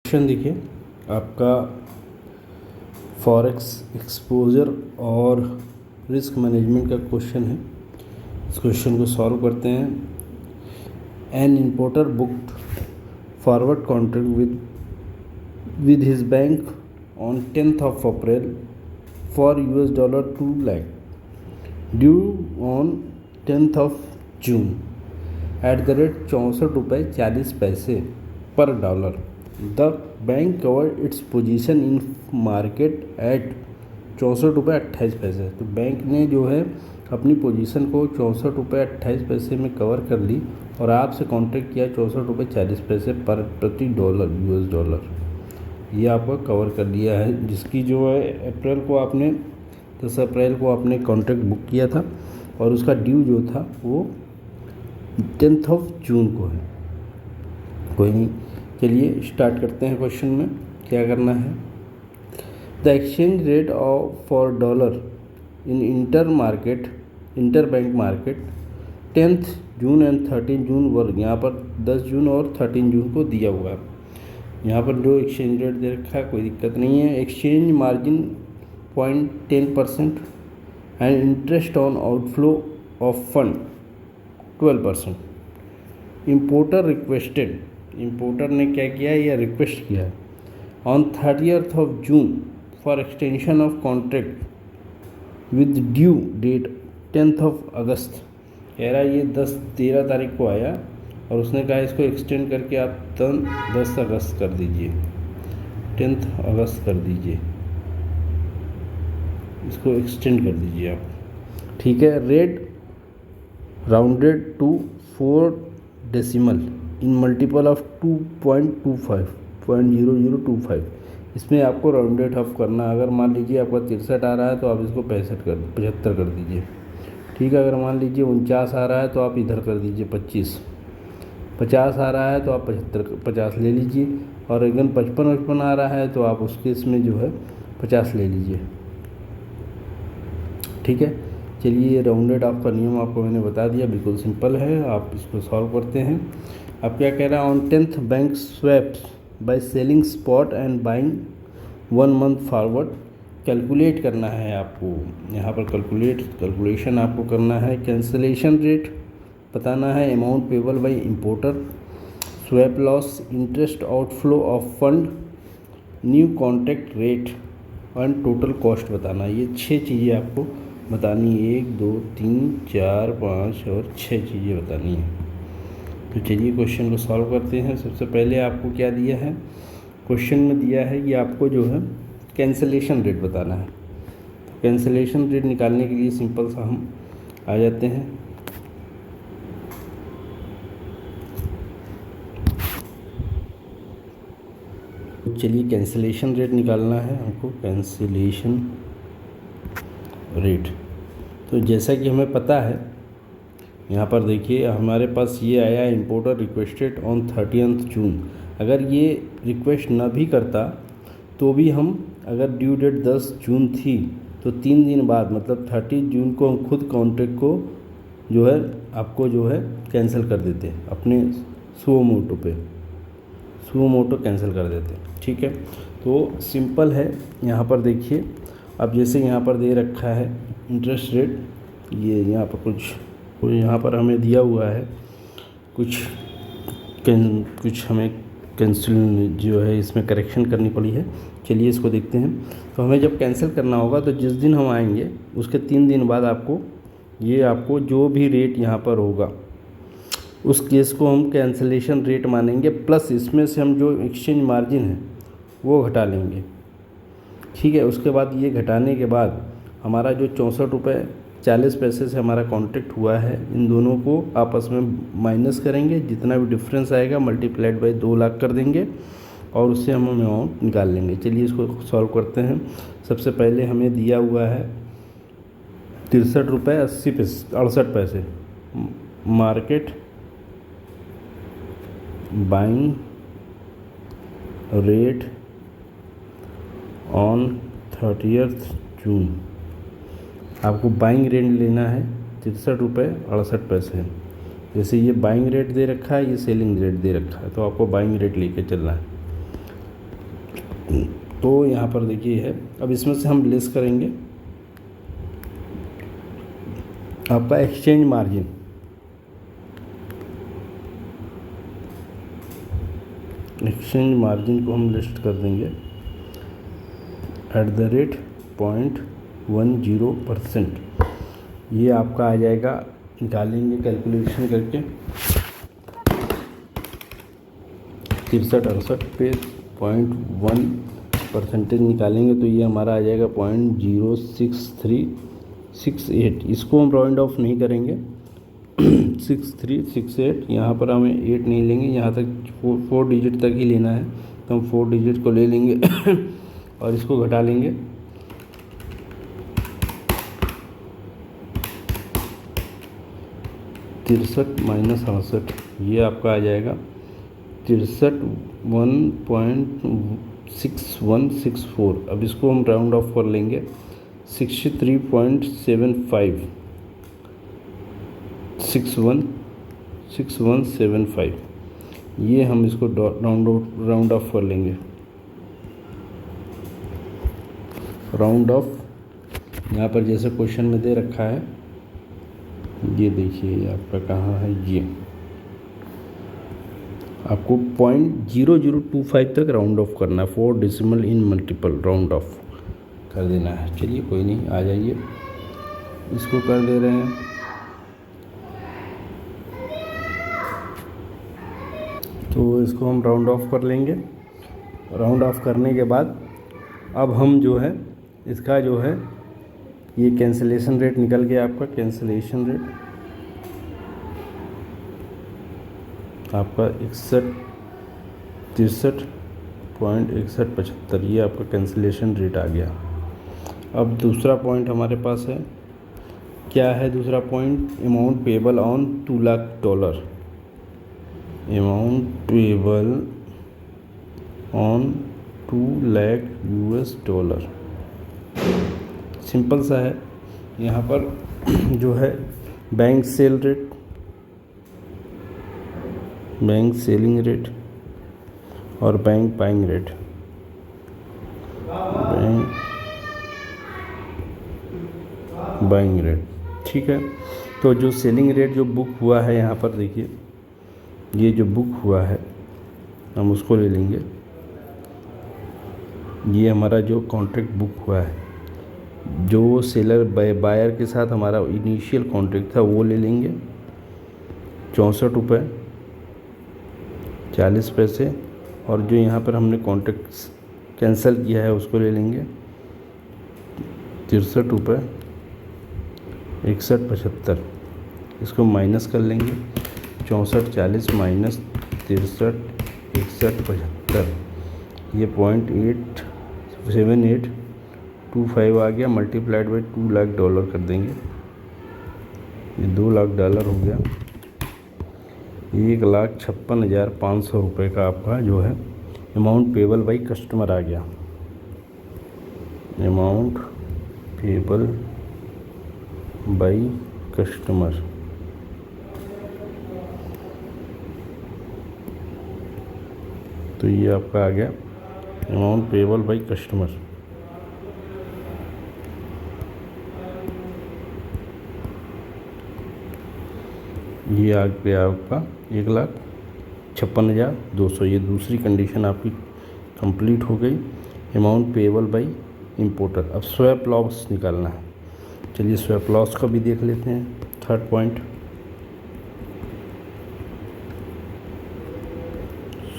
Question देखिए, आपका forex exposure और रिस्क मैनेजमेंट का क्वेश्चन है। इस क्वेश्चन को सॉल्व करते हैं। An importer booked forward contract with his bank on 10th of April for $2 lakh due on 10th of June at the rate 64 रुपये 40 पैसे पर dollar. The bank covered its position in market at 64 रुपये 28 पैसे। तो bank ने जो है अपनी पोजीशन को 64 रुपये 28 पैसे में कवर कर ली और आपसे कॉन्ट्रैक्ट किया 64 रुपये 40 पैसे पर प्रति डॉलर US डॉलर। ये आपका कवर कर लिया है, जिसकी जो है 10 अप्रैल को आपने कॉन्ट्रैक्ट बुक किया था और उसका ड्यू जो था वो 10th ऑफ जून को है। कोई नहीं, चलिए स्टार्ट करते हैं। क्वेश्चन में क्या करना है। The exchange rate for dollar in inter bank market 10th June and 13 जून वर। यहाँ पर 10 जून और 13 जून को दिया हुआ है। यहाँ पर जो एक्सचेंज रेट दे रखा है कोई दिक्कत नहीं है। Exchange margin 0.10% and interest on outflow of fund 12%। Importer ने क्या किया है, या रिक्वेस्ट किया है on 30th of June for extension of contract with due date 10th of August. कह रहा है ये 13 तारीख को आया और उसने कहा इसको एक्सटेंड करके आप 10 अगस्त कर दीजिए, 10th अगस्त कर दीजिए, इसको एक्सटेंड कर दीजिए आप। ठीक है। Rate rounded to 4 decimal in multiple of 2.25 इसमें आपको राउंडेड ऑफ करना। अगर मान लीजिए आपका 63 आ रहा है तो आप इसको 75 कर दीजिए। ठीक है। अगर मान लीजिए 49 आ रहा है तो आप इधर कर दीजिए 25। 50 आ रहा है तो आप 50 ले लीजिए, और अगर 55 आ रहा है तो आप उस केस में जो है 50 ले लीजिए। ठीक है। चलिए, ये राउंडेड ऑफ का नियम आपको मैंने बता दिया, बिल्कुल सिंपल है। आप इसको सॉल्व करते हैं। अब क्या कह रहा है, on 10th bank swaps by selling spot and buying 1 month forward. Calculate करना है आपको, यहाँ पर कैलकुलेशन आपको करना है। कैंसिलेशन रेट बताना है, amount payable by importer, swap loss, interest outflow of fund, new contract rate and total cost बताना। ये 6 चीज़ें आपको बतानी है। 1 2 3 4 5 और 6 चीज़ें बतानी है। तो चलिए क्वेश्चन को सॉल्व करते हैं। सबसे पहले आपको क्या दिया है, क्वेश्चन में दिया है कि आपको जो है कैंसिलेशन रेट बताना है। कैंसिलेशन रेट निकालने के लिए सिंपल सा हम आ जाते हैं। चलिए, कैंसिलेशन रेट निकालना है हमको। कैंसिलेशन रेट, तो जैसा कि हमें पता है, यहाँ पर देखिए हमारे पास ये आया, इंपोर्टर रिक्वेस्टेड ऑन 30th जून। अगर ये रिक्वेस्ट ना भी करता तो भी हम, अगर ड्यू डेट 10 जून थी तो 3 दिन बाद मतलब 30 जून को हम खुद कॉन्ट्रैक्ट को जो है आपको जो है कैंसिल कर देते अपने सुओ मोटो कैंसिल कर देते। ठीक है। तो सिंपल है। यहाँ पर देखिए, अब जैसे यहाँ पर दे रखा है इंटरेस्ट रेट, ये यहाँ पर कुछ यहाँ पर हमें दिया हुआ है, कुछ हमें कैंसिल जो है इसमें करेक्शन करनी पड़ी है। चलिए इसको देखते हैं। तो हमें जब कैंसिल करना होगा तो जिस दिन हम आएंगे उसके 3 दिन बाद आपको जो भी रेट यहाँ पर होगा उस केस को हम कैंसिलेशन रेट मानेंगे, प्लस इसमें से हम जो एक्सचेंज मार्जिन है वो घटा लेंगे। ठीक है। उसके बाद ये घटाने के बाद हमारा जो 64 रुपये 40 पैसे से हमारा कॉन्ट्रैक्ट हुआ है, इन दोनों को आपस में माइनस करेंगे। जितना भी डिफरेंस आएगा मल्टीप्लाइड बाय 2 लाख कर देंगे और उससे हम अमाउंट निकाल लेंगे। चलिए इसको सॉल्व करते हैं। सबसे पहले हमें दिया हुआ है 63 रुपये 68 पैसे। Market buying rate on 30th जून। आपको बाइंग रेट लेना है 63 रुपये 68 पैसे। जैसे ये बाइंग रेट दे रखा है, ये सेलिंग रेट दे रखा है, तो आपको बाइंग रेट लेके चलना है। तो यहाँ पर देखिए है, अब इसमें से हम लेस करेंगे आपका एक्सचेंज मार्जिन। एक्सचेंज मार्जिन को हम लिस्ट कर देंगे @0.10%। ये आपका आ जाएगा, निकालेंगे कैलकुलेशन करके 63-68 पे 0.1% निकालेंगे तो ये हमारा आ जाएगा 0.06368। इसको हम राउंड ऑफ नहीं करेंगे 6368, यहाँ पर हमें 8 नहीं लेंगे, यहाँ तक 4 डिजिट तक ही लेना है, तो हम 4 डिजिट को ले लेंगे और इसको घटा लेंगे। -68, ये आपका आ जाएगा 63 1.6164। अब इसको हम राउंड ऑफ कर लेंगे 63.75, 6175। ये हम इसको राउंड ऑफ कर लेंगे। राउंड ऑफ यहाँ पर जैसे क्वेश्चन में दे रखा है, ये देखिए आपका कहाँ है, ये आपको 0.0025 तक राउंड ऑफ करना है। 4 decimal in multiple round of कर देना है। चलिए कोई नहीं, आ जाइए, इसको कर दे रहे हैं। तो इसको हम राउंड ऑफ कर लेंगे। राउंड ऑफ करने के बाद अब हम जो है इसका जो है ये कैंसिलेशन रेट निकल गया आपका। कैंसिलेशन रेट आपका 63.6175, ये आपका कैंसिलेशन रेट आ गया। अब दूसरा पॉइंट हमारे पास है, क्या है दूसरा point? Amount payable on $2 lakh. Amount payable on $2 lakh. Simple सा है। यहाँ पर जो है bank sell rate, bank selling rate और bank buying rate. Bank buying rate, ठीक है। तो जो सेलिंग रेट जो बुक हुआ है यहाँ पर देखिए, ये जो बुक हुआ है हम उसको ले लेंगे। ये हमारा जो कॉन्ट्रैक्ट बुक हुआ है, जो सेलर बायर के साथ हमारा इनिशियल कॉन्ट्रैक्ट था वो ले लेंगे 64 रुपये 40 पैसे। और जो यहाँ पर हमने कॉन्ट्रैक्ट कैंसिल किया है उसको ले लेंगे 63 रुपये 6175। इसको माइनस कर लेंगे 64 40 माइनस 63 6175, ये $0.7825 आ गया। मल्टीप्लाइड बाई $2 लाख कर देंगे, ये $2 लाख हो गया। 1,56,500 रुपये का आपका जो है अमाउंट पेबल बाई कस्टमर आ गया। अमाउंट पेबल बाई कस्टमर, तो ये आपका आ गया अमाउंट पेबल बाई कस्टमर। ये आ गया आपका 1,56,200। ये दूसरी कंडीशन आपकी कंप्लीट हो गई। Amount payable by importer. अब स्वैप लॉस निकालना है। चलिए स्वैप लॉस का भी देख लेते हैं। Third point,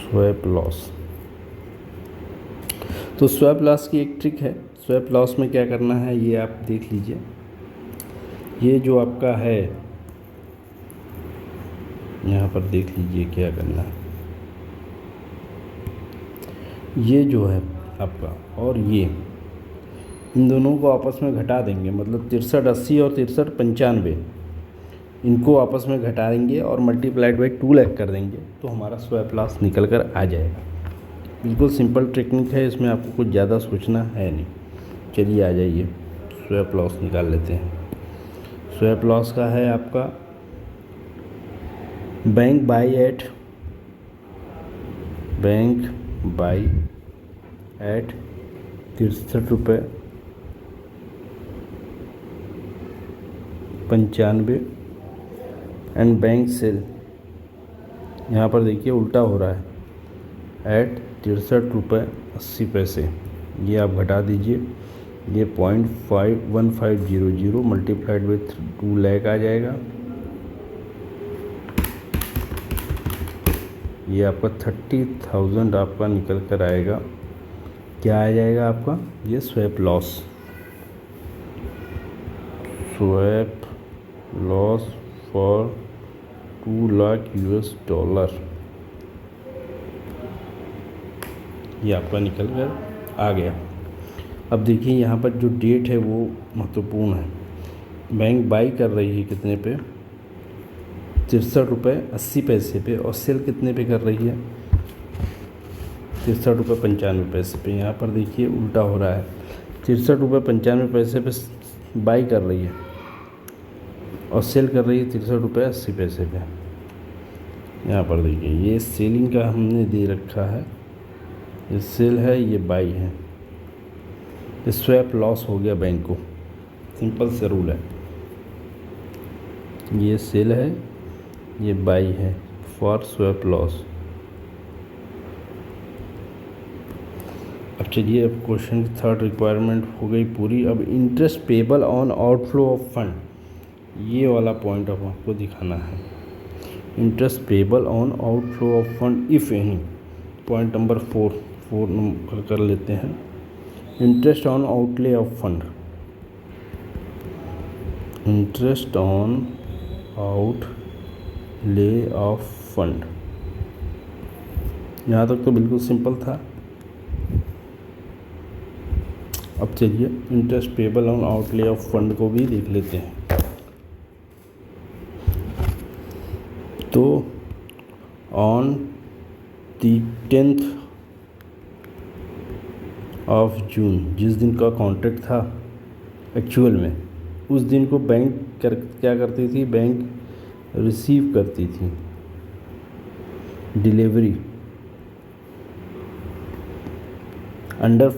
swap loss. तो स्वैप लॉस की एक ट्रिक है। स्वैप लॉस में क्या करना है ये आप देख लीजिए। ये जो आपका है यहाँ पर देख लीजिए क्या करना है। ये जो है आपका और ये, इन दोनों को आपस में घटा देंगे, मतलब 6380 और 6395 इनको आपस में घटा देंगे और मल्टीप्लाइड बाई 2 लाख कर देंगे, तो हमारा स्वैप लॉस निकल कर आ जाएगा। बिल्कुल सिंपल टेक्निक है, इसमें आपको कुछ ज़्यादा सोचना है नहीं। चलिए आ जाइए स्वैप लॉस निकाल लेते हैं। स्वैप लॉस का है आपका बैंक बाई एट 63 रुपये 95 एंड बैंक सेल, यहाँ पर देखिए उल्टा हो रहा है, एट 63 रुपये 80 पैसे। ये आप घटा दीजिए, ये 0.1500 मल्टीप्लाइड विथ 2 लाख आ जाएगा। ये आपका 30,000 आपका निकल कर आएगा। क्या आ जाएगा आपका? ये स्वैप लॉस फॉर 2 लाख $, ये आपका निकल कर आ गया। अब देखिए यहाँ पर जो डेट है वो महत्वपूर्ण है। बैंक बाई कर रही है कितने पे? 63 रुपये 80 पैसे पे, और सेल कितने पे कर रही है? 63 रुपये 95 पैसे पे। यहाँ पर देखिए उल्टा हो रहा है, 63 रुपये 95 पैसे पे बाई कर रही है और सेल कर रही है 63 रुपये 80 पैसे पे। यहाँ पर देखिए ये सेलिंग का हमने दे रखा है, ये सेल है, ये बाई है। ये स्वैप लॉस हो गया बैंक को, सिंपल से रूल है। ये सेल है, ये बाई है फॉर स्वैप लॉस। अब चलिए, अब क्वेश्चन की थर्ड रिक्वायरमेंट हो गई पूरी। अब interest payable on outflow of fund, ये वाला पॉइंट अब आपको दिखाना है। Interest payable on outflow of fund if any, point number 4 number कर लेते हैं। Interest on outlay of fund, interest on outlay of fund, यहाँ तक तो बिल्कुल सिंपल था। अब चलिए interest payable on outlay of fund को भी देख लेते हैं। तो ऑन 10th ऑफ जून, जिस दिन का कॉन्ट्रैक्ट था एक्चुअल में, उस दिन को बैंक क्या करती थी? बैंक रिसीव करती थी डिलीवरी अंडर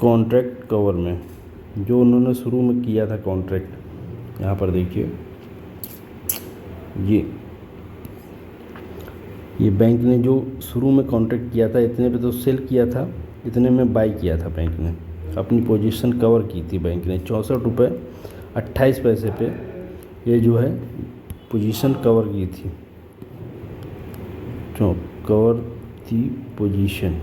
कॉन्ट्रैक्ट कवर में, जो उन्होंने शुरू में किया था कॉन्ट्रैक्ट। यहाँ पर देखिए ये बैंक ने जो शुरू में कॉन्ट्रैक्ट किया था, इतने पे तो सेल किया था, इतने में बाई किया था बैंक ने, अपनी पोजीशन कवर की थी बैंक ने। 64 रुपये 28 पैसे पे ये जो है पोजीशन कवर की थी, कवर थी पोजीशन।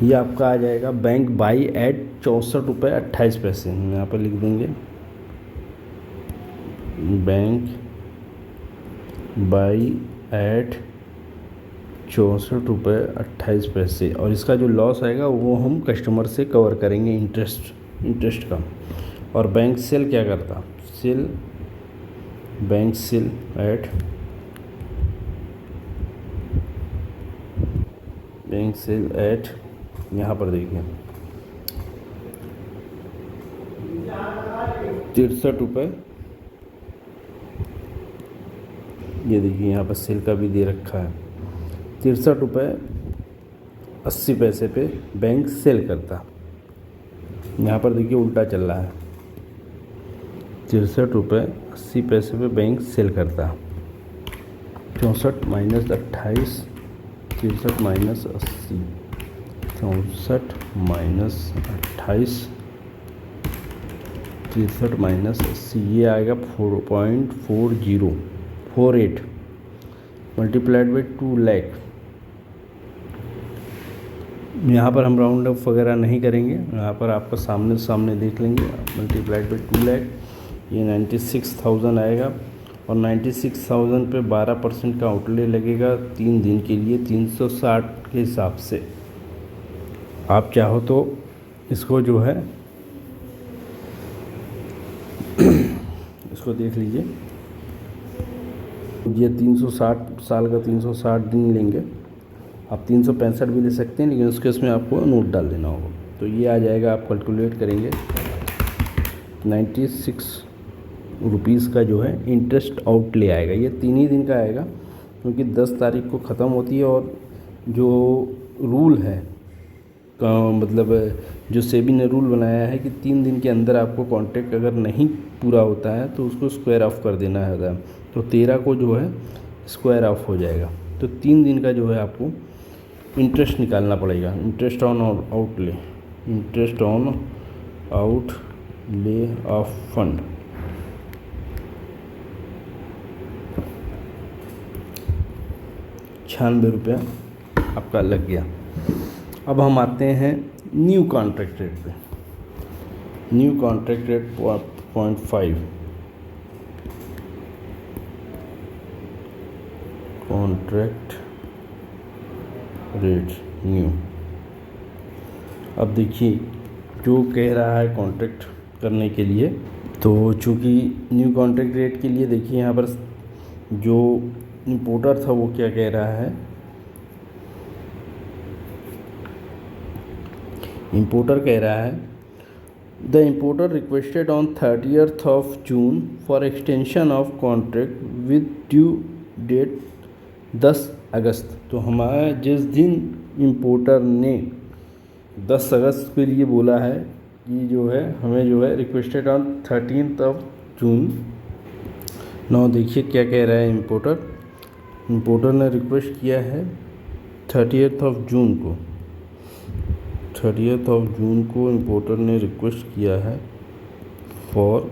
ये आपका आ जाएगा बैंक बाई एट 64 रुपये 28 पैसे। हम यहाँ पर लिख देंगे बैंक बाई एट 64 रुपये 28 पैसे, और इसका जो लॉस आएगा वो हम कस्टमर से कवर करेंगे इंटरेस्ट का। और बैंक सेल क्या करता? बैंक सेल एट यहाँ पर देखिए 63 रुपये, ये देखिए यहाँ पर सेल का भी दे रखा है। 63 रुपये 80 पैसे पे बैंक सेल करता। यहाँ पर देखिए उल्टा चल रहा है, 63 रुपये 80 पैसे पे बैंक सेल करता। 64 माइनस 28, 63 माइनस 80, 64 माइनस 28, 63 माइनस 80, ये आएगा 4.4048 मल्टीप्लाइड बाई 2 लाख। यहाँ पर हम राउंड अप वगैरह नहीं करेंगे, यहाँ पर आपका सामने देख लेंगे। मल्टीप्लाइड बाई 2 लाख, ये 96,000 आएगा, और 96,000 पे 12% का आउटले लगेगा 3 दिन के लिए 360 के हिसाब से। आप चाहो तो इसको जो है इसको देख लीजिए, ये 360 साल का 360 दिन लेंगे। आप 365 भी ले सकते हैं, लेकिन उसके इसमें आपको नोट डाल देना होगा। तो ये आ जाएगा, आप कैलकुलेट करेंगे 96 रुपीज़ का जो है इंटरेस्ट आउटले आएगा। ये 3 ही दिन का आएगा, क्योंकि 10 तारीख को ख़त्म होती है और जो रूल है का मतलब जो सेबी ने रूल बनाया है कि 3 दिन के अंदर आपको कॉन्ट्रैक्ट अगर नहीं पूरा होता है तो उसको स्क्वायर ऑफ कर देना है। तो 13 को जो है स्क्वायर ऑफ हो जाएगा। तो 3 दिन का जो है आपको इंटरेस्ट निकालना पड़ेगा। Interest on outlay, interest on outlay of fund, ₹96 आपका लग गया। अब हम आते हैं न्यू कॉन्ट्रैक्ट रेट पे। New contract rate 0.5, contract rate new. अब देखिए जो कह रहा है कॉन्ट्रैक्ट करने के लिए, तो चूँकि न्यू कॉन्ट्रैक्ट रेट के लिए देखिए यहाँ पर जो इंपोर्टर था वो क्या कह रहा है। इंपोर्टर कह रहा है the importer requested on 30th of June for extension of contract with due date 10 August. तो हमारा जिस दिन इंपोर्टर ने 10 अगस्त के लिए बोला है कि जो है हमें जो है requested on 13th of June। नौ देखिए क्या कह रहा है इंपोर्टर। इंपोर्टर ने रिक्वेस्ट किया है 30th of June को, 30th of June को इंपोर्टर ने रिक्वेस्ट किया है फॉर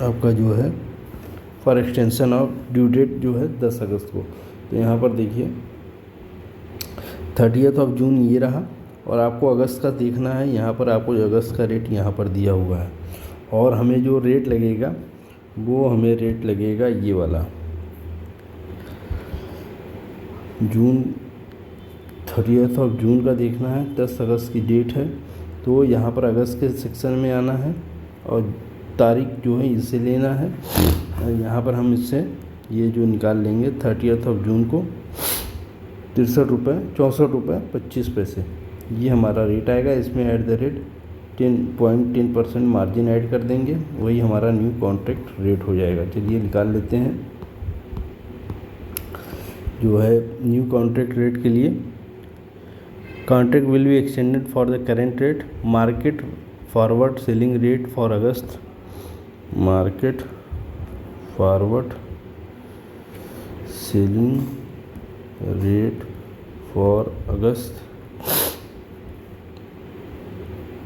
आपका जो है for extension of due date जो है 10 अगस्त को। तो यहाँ पर देखिए 30th of June ये रहा और आपको अगस्त का देखना है। यहाँ पर आपको अगस्त का रेट यहाँ पर दिया हुआ है और हमें जो रेट लगेगा वो हमें रेट लगेगा ये वाला। जून 30th of June का देखना है, 10 अगस्त की डेट है। तो यहाँ पर अगस्त के सेक्शन में आना है और तारीख जो है इसे लेना है। यहाँ पर हम इससे ये जो निकाल लेंगे 30th of June को ₹64.25 ये हमारा रेट आएगा। इसमें at the rate 10.10% margin add कर देंगे, वही हमारा न्यू कॉन्ट्रैक्ट रेट हो जाएगा। चलिए निकाल लेते हैं जो है न्यू कॉन्ट्रैक्ट रेट के लिए। Contract will be extended for the current rate, market forward selling rate for August, market forward selling rate for August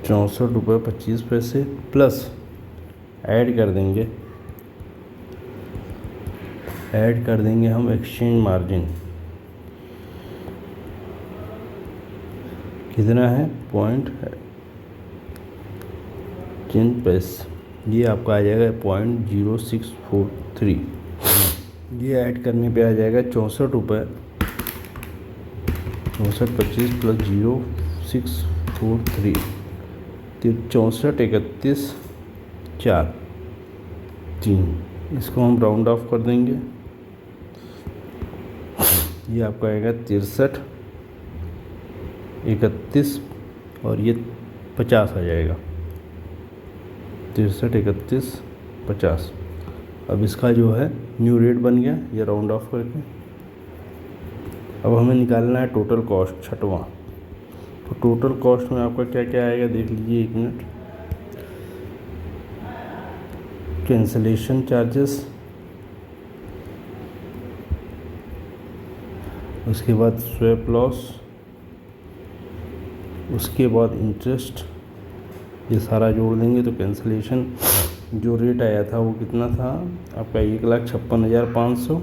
₹64.25 plus add कर देंगे हम एक्सचेंज मार्जिन। कितना है 0.10, ये आपका आ जाएगा 0.0643। ये ऐड करने पे आ जाएगा ₹64.25 प्लस 0.643 64.3143। इसको हम राउंड ऑफ कर देंगे, ये आपका आएगा 63.31 और ये 50 आ जाएगा 63.3150। अब इसका जो है न्यू रेट बन गया ये राउंड ऑफ करके। अब हमें निकालना है टोटल कॉस्ट छठवां। तो टोटल कॉस्ट में आपका क्या क्या आएगा देख लीजिए, 1 मिनट। कैंसलेशन चार्जेस, उसके बाद स्वैप लॉस, उसके बाद इंटरेस्ट, ये सारा जोड़ देंगे तो कैंसलेशन जो रेट आया था वो कितना था आपका 1,56,500,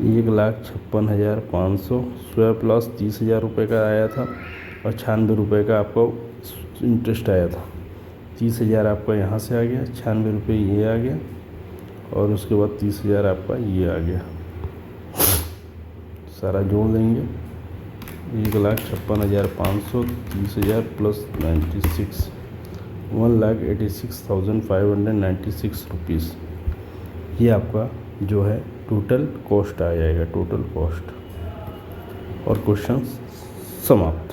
1,56,500। स्वैप लॉस 30,000 रुपये का आया था और ₹96 का आपको इंटरेस्ट आया था। 30,000 आपका यहाँ से आ गया, ₹96 ये आ गया और उसके बाद 30,000 आपका ये आ गया। सारा जोड़ देंगे 1,56,500, 30,000 प्लस 96, 1,86,596 रुपीज़। ये आपका जो है टोटल कॉस्ट आ जाएगा, टोटल कॉस्ट। और क्वेश्चन समाप्त।